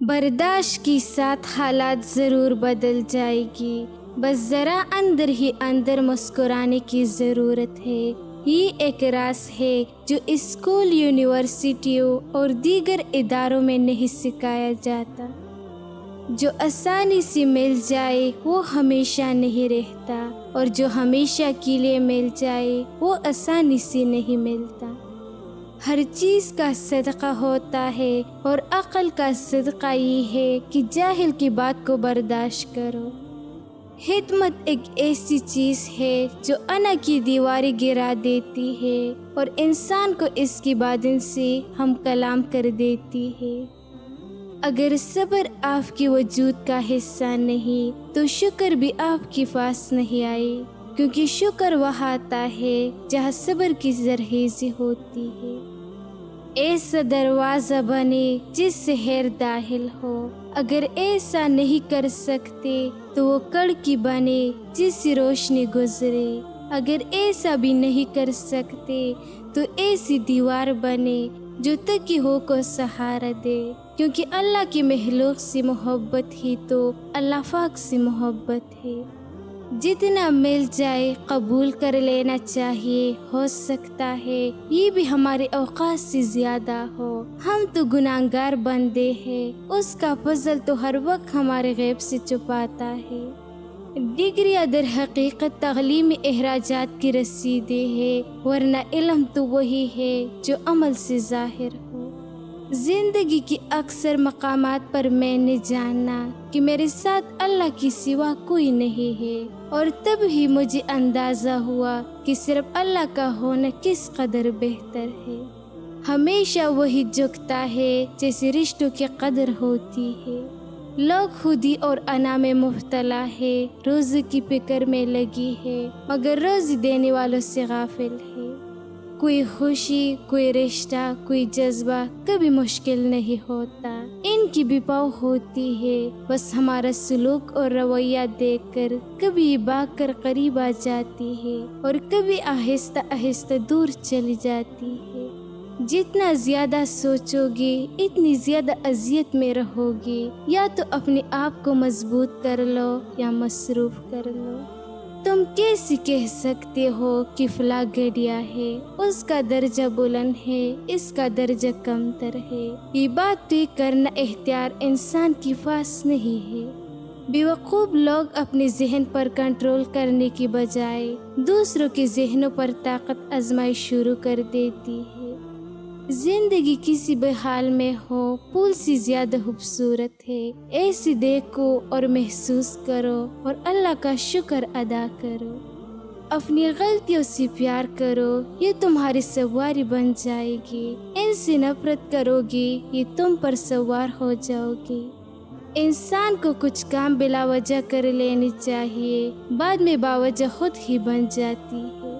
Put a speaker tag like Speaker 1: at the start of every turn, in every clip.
Speaker 1: برداشت کے ساتھ حالات ضرور بدل جائے گی، بس ذرا اندر ہی اندر مسکرانے کی ضرورت ہے۔ یہ ایک راز ہے جو اسکول، یونیورسٹیوں اور دیگر اداروں میں نہیں سکھایا جاتا۔ جو آسانی سے مل جائے وہ ہمیشہ نہیں رہتا، اور جو ہمیشہ کے لیے مل جائے وہ آسانی سے نہیں ملتا۔ ہر چیز کا صدقہ ہوتا ہے، اور عقل کا صدقہ یہ ہے کہ جاہل کی بات کو برداشت کرو۔ حکمت ایک ایسی چیز ہے جو انا کی دیواریں گرا دیتی ہے اور انسان کو اس کی بادن سے ہم کلام کر دیتی ہے۔ اگر صبر آپ کے وجود کا حصہ نہیں تو شکر بھی آپ کے پاس نہیں آئے، کیونکہ شکر وہاں آتا ہے جہاں صبر کی زرخیزی ہوتی ہے۔ ایسا دروازہ بنے جس سے خیر داخل ہو، اگر ایسا نہیں کر سکتے تو وہ کڑکی بنے جس سے روشنی گزرے، اگر ایسا بھی نہیں کر سکتے تو ایسی دیوار بنے جو تکیوں کو سہارا دے، کیونکہ اللہ کی مخلوق سے محبت ہی تو اللہ پاک سے محبت ہے۔ جتنا مل جائے قبول کر لینا چاہیے، ہو سکتا ہے یہ بھی ہمارے اوقات سے زیادہ ہو۔ ہم تو گناہگار بندے ہیں، اس کا فضل تو ہر وقت ہمارے غیب سے چھپاتا ہے۔ ڈگریاں در حقیقت تعلیمی اخراجات کی رسیدیں ہے، ورنہ علم تو وہی ہے جو عمل سے ظاہر ہو۔ زندگی کی اکثر مقامات پر میں نے جانا کہ میرے ساتھ اللہ کی سوا کوئی نہیں ہے، اور تب ہی مجھے اندازہ ہوا کہ صرف اللہ کا ہونا کس قدر بہتر ہے۔ ہمیشہ وہی جھکتا ہے جیسے رشتوں کی قدر ہوتی ہے۔ لوگ خودی اور انا میں مبتلا ہے، روزی کی فکر میں لگی ہے، مگر روزی دینے والوں سے غافل ہے۔ کوئی خوشی، کوئی رشتہ، کوئی جذبہ کبھی مشکل نہیں ہوتا، ان کی بھی پاؤ ہوتی ہے، بس ہمارا سلوک اور رویہ دیکھ کر کبھی یہ بھاگ کر قریب آ جاتی ہے اور کبھی آہستہ آہستہ دور چلی جاتی ہے۔ جتنا زیادہ سوچو گے اتنی زیادہ اذیت میں رہو گے، یا تو اپنے آپ کو مضبوط کر لو یا مصروف کر لو۔ تم کیسے کہہ سکتے ہو کہ فلاں گھڑیا ہے، اس کا درجہ بلند ہے، اس کا درجہ کم تر ہے؟ یہ بات طے کرنا اختیار انسان کے پاس نہیں ہے۔ بیوقوف لوگ اپنے ذہن پر کنٹرول کرنے کی بجائے دوسروں کے ذہنوں پر طاقت آزمائی شروع کر دیتی ہے۔ زندگی کسی بھی حال میں ہو پھول سے زیادہ خوبصورت ہے، ایسے دیکھو اور محسوس کرو اور اللہ کا شکر ادا کرو۔ اپنی غلطیوں سے پیار کرو، یہ تمہاری سواری بن جائے گی۔ ان سے نفرت کرو گی، یہ تم پر سوار ہو جاؤ گی۔ انسان کو کچھ کام بلا وجہ کر لینی چاہیے، بعد میں باوجہ خود ہی بن جاتی ہے۔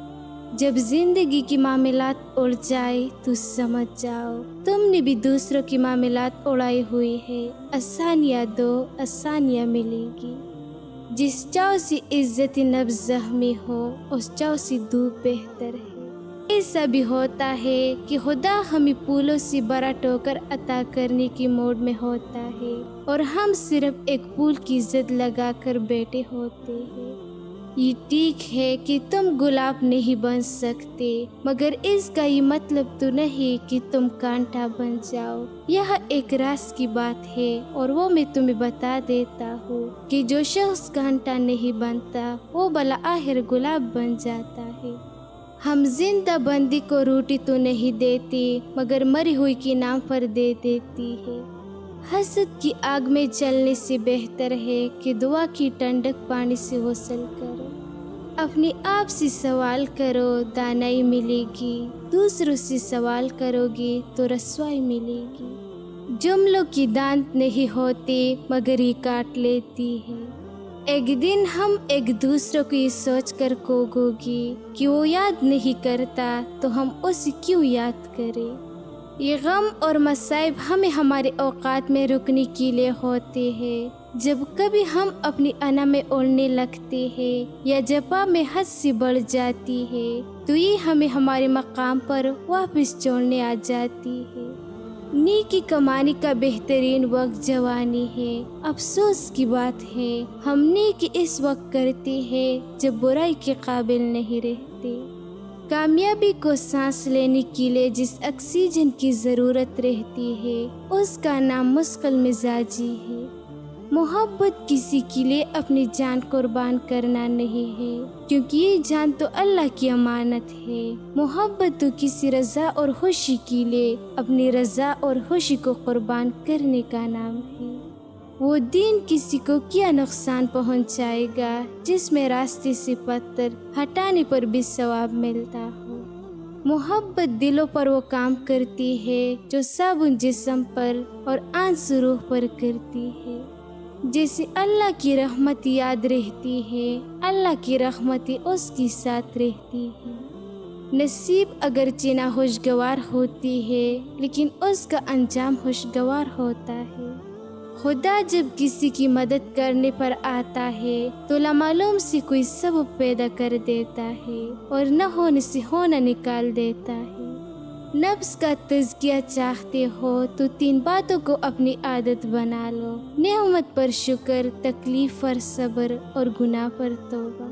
Speaker 1: جب زندگی کی معاملات اڑ جائے تو سمجھ جاؤ تم نے بھی دوسروں کی معاملات اڑائی ہوئی ہے۔ آسانیاں دو، آسانیاں ملے گی۔ جس چاؤ سے عزت نفس زخمی ہو اس چاؤ سے دھوپ بہتر ہے۔ ایسا بھی ہوتا ہے کہ خدا ہمیں پھولوں سے بڑا ٹوکر عطا کرنے کی موڈ میں ہوتا ہے، اور ہم صرف ایک پھول کی زد لگا کر بیٹھے ہوتے ہیں۔ یہ ٹھیک ہے کہ تم گلاب نہیں بن سکتے، مگر اس کا یہ مطلب تو نہیں کہ تم کانٹا بن جاؤ۔ یہ ایک راز کی بات ہے، اور وہ میں تمہیں بتا دیتا ہوں کہ جو شخص کانٹا نہیں بنتا وہ بالآخر گلاب بن جاتا ہے۔ ہم زندہ بندی کو روٹی تو نہیں دیتے، مگر مری ہوئی کے نام پر دے دیتی ہے۔ حسد کی آگ میں جلنے سے بہتر ہے کہ دعا کی ٹھنڈک پانی سے غسل کرو۔ اپنے آپ سے سوال کرو، دانائی ملے گی۔ دوسروں سے سوال کرو گی تو رسوائی ملے گی۔ جملوں کی دانت نہیں ہوتے مگر یہ کاٹ لیتی ہے۔ ایک دن ہم ایک دوسرے کو یہ سوچ کر کوگو گی کہ وہ یاد نہیں کرتا تو ہم اسے کیوں یاد کریں۔ یہ غم اور مصائب ہمیں ہمارے اوقات میں رکنے کے لیے ہوتے ہیں۔ جب کبھی ہم اپنی انا میں اڑنے لگتے ہیں یا جفا میں حد سے بڑھ جاتی ہے تو یہ ہمیں ہمارے مقام پر واپس چھوڑنے آ جاتی ہے۔ نیکی کمانے کا بہترین وقت جوانی ہے۔ افسوس کی بات ہے ہم نیکی اس وقت کرتے ہیں جب برائی کے قابل نہیں رہتے۔ کامیابی کو سانس لینے کے لیے جس آکسیجن کی ضرورت رہتی ہے اس کا نام مثقل مزاجی ہے۔ محبت کسی کے لیے اپنی جان قربان کرنا نہیں ہے، کیونکہ یہ جان تو اللہ کی امانت ہے۔ محبت تو کسی رضا اور خوشی کے لیے اپنی رضا اور خوشی کو قربان کرنے کا نام ہے۔ وہ دین کسی کو کیا نقصان پہنچائے گا جس میں راستے سے پتھر ہٹانے پر بھی ثواب ملتا ہو۔ محبت دلوں پر وہ کام کرتی ہے جو صابن جسم پر اور آنسو روح پر کرتی ہے۔ جیسے اللہ کی رحمت یاد رہتی ہے، اللہ کی رحمت اس کے ساتھ رہتی ہے۔ نصیب اگرچہ نہ خوشگوار ہوتی ہے لیکن اس کا انجام خوشگوار ہوتا ہے۔ خدا جب کسی کی مدد کرنے پر آتا ہے تو لامعلوم سے کوئی سبب پیدا کر دیتا ہے اور نہ ہونے سے ہونا نکال دیتا ہے۔ نفس کا تزکیہ چاہتے ہو تو 3 باتوں کو اپنی عادت بنا لو: نعمت پر شکر، تکلیف پر صبر اور گناہ پر توبہ۔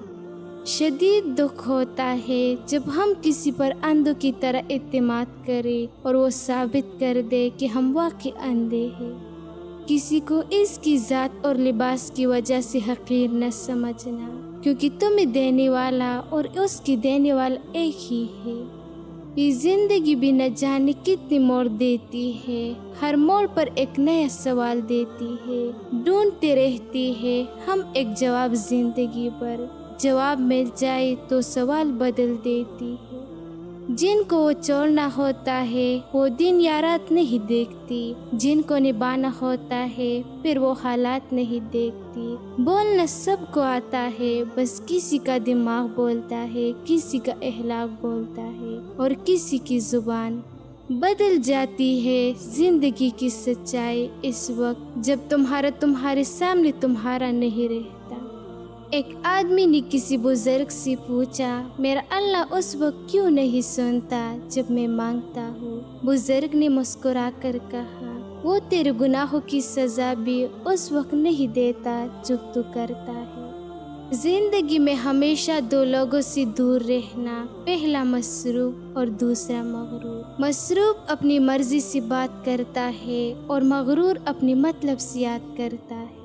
Speaker 1: شدید دکھ ہوتا ہے جب ہم کسی پر اندھوں کی طرح اعتماد کریں اور وہ ثابت کر دے کہ ہم واقعی اندھے ہیں۔ کسی کو اس کی ذات اور لباس کی وجہ سے حقیر نہ سمجھنا، کیونکہ تمہیں دینے والا اور اس کی دینے والا ایک ہی ہے۔ یہ زندگی بھی نہ جانے کتنی موڑ دیتی ہے، ہر موڑ پر ایک نیا سوال دیتی ہے۔ ڈھونڈتے رہتی ہے ہم ایک جواب زندگی پر، جواب مل جائے تو سوال بدل دیتی ہے۔ جن کو وہ چھوڑنا ہوتا ہے وہ دن یا رات نہیں دیکھتی، جن کو نبھانا ہوتا ہے پھر وہ حالات نہیں دیکھتی۔ بولنا سب کو آتا ہے، بس کسی کا دماغ بولتا ہے، کسی کا اخلاق بولتا ہے اور کسی کی زبان۔ بدل جاتی ہے زندگی کی سچائی اس وقت جب تمہارے سامنے تمہارا نہیں رہتا۔ ایک آدمی نے کسی بزرگ سے پوچھا، میرا اللہ اس وقت کیوں نہیں سنتا جب میں مانگتا ہوں؟ بزرگ نے مسکرا کر کہا، وہ تیرے گناہوں کی سزا بھی اس وقت نہیں دیتا جب تو کرتا ہے۔ زندگی میں ہمیشہ 2 لوگوں سے دور رہنا، پہلا مصروف اور دوسرا مغرور۔ مصروف اپنی مرضی سے بات کرتا ہے اور مغرور اپنی مطلب سے یاد کرتا ہے۔